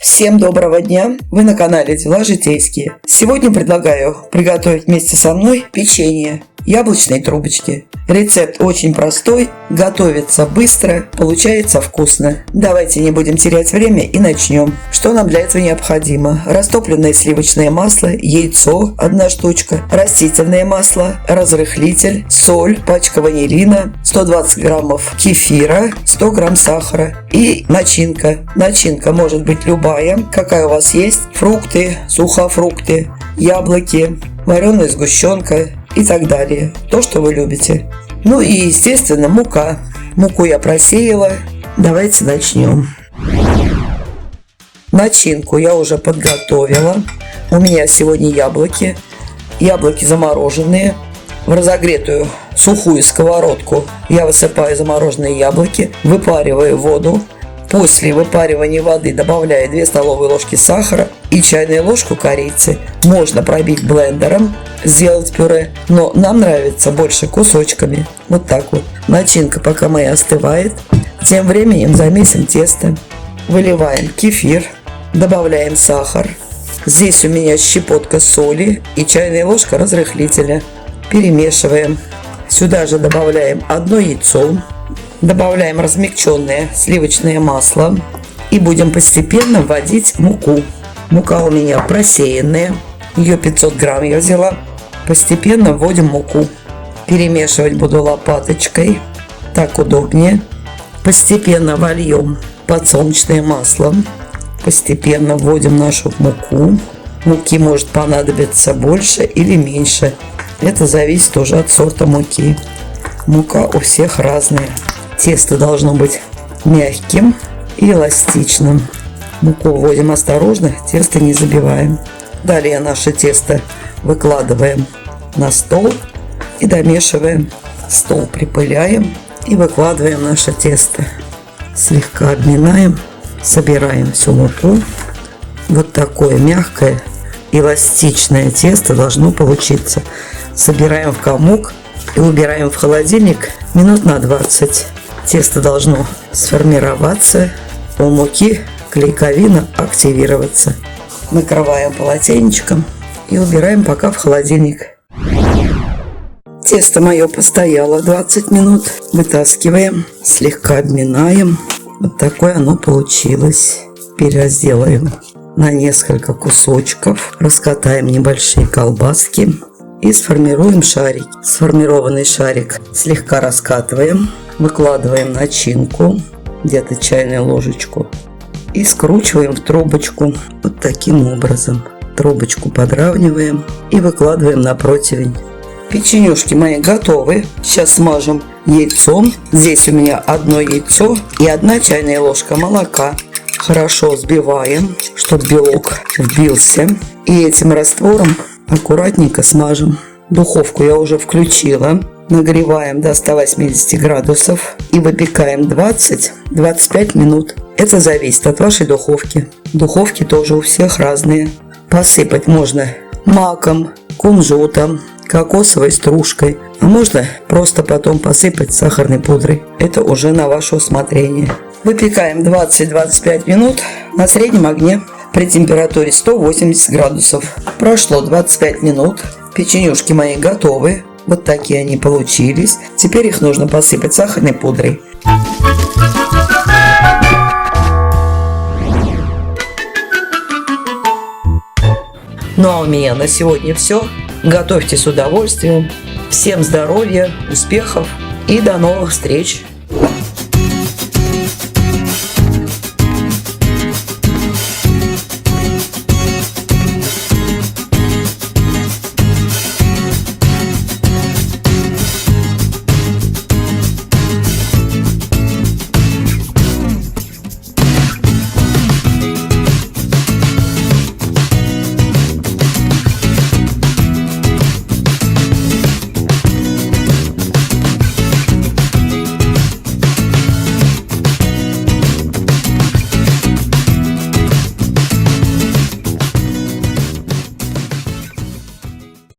Всем доброго дня! Вы на канале Дела Житейские. Сегодня предлагаю приготовить вместе со мной печенье яблочной трубочки. Рецепт очень простой, готовится быстро, получается вкусно. Давайте не будем терять время и начнем. Что нам для этого необходимо? Растопленное сливочное масло, яйцо 1 штучка, растительное масло, разрыхлитель, соль, пачка ванилина, 120 граммов кефира, 100 грамм сахара и начинка. Начинка может быть любая, какая у вас есть. Фрукты, сухофрукты, яблоки, вареная сгущенка и так далее. То, что вы любите. Ну и, естественно, мука. Муку я просеяла. Давайте начнем. Начинку я уже подготовила. У меня сегодня яблоки. Яблоки замороженные. В разогретую сухую сковородку я высыпаю замороженные яблоки. Выпариваю воду. После выпаривания воды добавляю 2 столовые ложки сахара и чайную ложку корицы. Можно пробить блендером, сделать пюре, но нам нравится больше кусочками. Вот так вот. Начинка пока моя остывает. Тем временем замесим тесто. Выливаем кефир, добавляем сахар. Здесь у меня щепотка соли и чайная ложка разрыхлителя. Перемешиваем. Сюда же добавляем 1 яйцо. Добавляем размягченное сливочное масло и будем постепенно вводить муку. Мука у меня просеянная, ее 500 грамм я взяла. Постепенно вводим муку. Перемешивать буду лопаточкой, так удобнее. Постепенно вольем подсолнечное масло. Постепенно вводим нашу муку. Муки может понадобиться больше или меньше. Это зависит уже от сорта муки. Мука у всех разная. Тесто должно быть мягким и эластичным. Муку вводим осторожно, тесто не забиваем. Далее наше тесто выкладываем на стол и домешиваем. Стол припыляем и выкладываем наше тесто. Слегка обминаем, собираем всю муку. Вот такое мягкое, эластичное тесто должно получиться. Собираем в комок и убираем в холодильник минут на 20. Тесто должно сформироваться, у муки клейковина активироваться. Накрываем полотенечком и убираем пока в холодильник. Тесто мое постояло 20 минут. Вытаскиваем, слегка обминаем. Вот такое оно получилось. Теперь разделаем на несколько кусочков. Раскатаем небольшие колбаски. И сформируем шарик. Сформированный шарик слегка раскатываем. Выкладываем начинку, где-то чайную ложечку. И скручиваем в трубочку вот таким образом. Трубочку подравниваем и выкладываем на противень. Печенюшки мои готовы. Сейчас смажем яйцом. Здесь у меня 1 яйцо и 1 чайная ложка молока. Хорошо взбиваем, чтобы белок вбился. И этим раствором аккуратненько смажем. Духовку я уже включила. Нагреваем до 180 градусов и выпекаем 20-25 минут. Это зависит от вашей духовки. Духовки тоже у всех разные. Посыпать можно маком, кунжутом, кокосовой стружкой. А можно просто потом посыпать сахарной пудрой. Это уже на ваше усмотрение. Выпекаем 20-25 минут на среднем огне при температуре 180 градусов. Прошло 25 минут. Печенюшки мои готовы. Вот такие они получились. Теперь их нужно посыпать сахарной пудрой. Ну а у меня на сегодня все. Готовьте с удовольствием. Всем здоровья, успехов и до новых встреч!